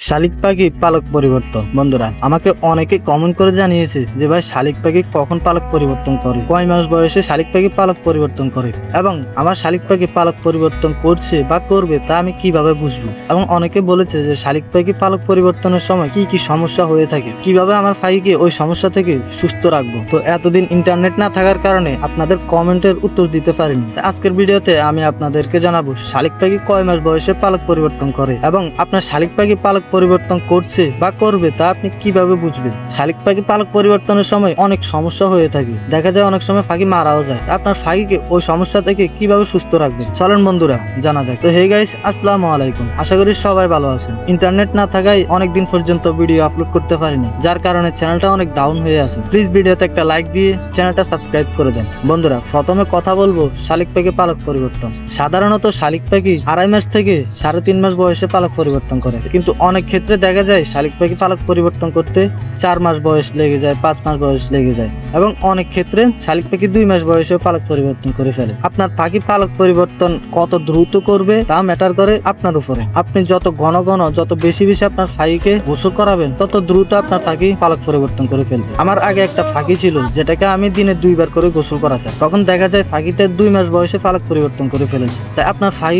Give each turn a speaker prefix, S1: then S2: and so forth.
S1: শালিক পাখি পালক পরিবর্তন। বন্ধুরা, আমাকে অনেকে কমেন্ট করে জানিয়েছে যে ভাই শালিক পাখি কখন পালক পরিবর্তন করে, কয় মাস বয়সে শালিক পাখি পালক পরিবর্তন করে, এবং আমার শালিক পাখি পালক পরিবর্তন করছে বা করবে তা আমি কিভাবে বুঝবো। এবং অনেকে বলেছে যে শালিক পাখি পালক পরিবর্তনের সময় কি কি সমস্যা হয়ে থাকে, কিভাবে আমার পাখিকে ওই সমস্যা থেকে সুস্থ রাখবো। তো এতদিন ইন্টারনেট না থাকার কারণে আপনাদের কমেন্টের উত্তর দিতে পারিনি। আজকের ভিডিওতে আমি আপনাদেরকে জানাবো শালিক পাখি কয় মাস বয়সে পালক পরিবর্তন করে এবং আপনার শালিক পাখি পালক পরিবর্তন করছে বা করবে তা আপনি কিভাবে বুঝবেন। শালিক পাখি পালক পরিবর্তনের সময় অনেক সমস্যা হয়ে থাকে, দেখা যায় অনেক সময় পাখি মারাও যায়। আপনার পাখিকে ওই সমস্যা থেকে কিভাবে সুস্থ রাখবেন চলেন বন্ধুরা জানা যাক। তো হে গাইস, আসসালামু আলাইকুম, আশা করি সবাই ভালো আছেন। ইন্টারনেট না থাকায় অনেকদিন পর্যন্ত ভিডিও আপলোড করতে পারিনি, যার কারণে চ্যানেলটা অনেক ডাউন হয়ে আছে। প্লিজ ভিডিওতে একটা লাইক দিয়ে চ্যানেলটা সাবস্ক্রাইব করে দেন। বন্ধুরা, প্রথমে কথা বলবো শালিক পাখি পালক পরিবর্তন। সাধারণত শালিক পাখি 2.5 মাস থেকে 3.5 মাস বয়সে পালক পরিবর্তন করে, কিন্তু অনেক ক্ষেত্রে দেখা যায় শালিক পাখি পালক পরিবর্তন করতে 4 মাস বয়স লেগে যায়, 5 মাস বয়স লেগে যায়, এবং অনেক ক্ষেত্রে শালিক পাখি 2 মাস বয়সে পালক পরিবর্তন করে ফেলে। আপনার পাখি পালক পরিবর্তন কত দ্রুত করবে তা ম্যাটার করে আপনার উপরে। আপনি যত ঘন ঘন, যত বেশি বেশি আপনার পাখিকে গোসল করাবেন, তত দ্রুত আপনার পাখি পালক পরিবর্তন করে ফেলবে। আমার আগে একটা পাখি ছিল যেটাকে আমি দিনে 2 বার করে গোসল করাতাম, তখন দেখা যায় পাখিতে 2 মাস বয়সে পালক পরিবর্তন করে ফেলেছে। তাই আপনার পাখি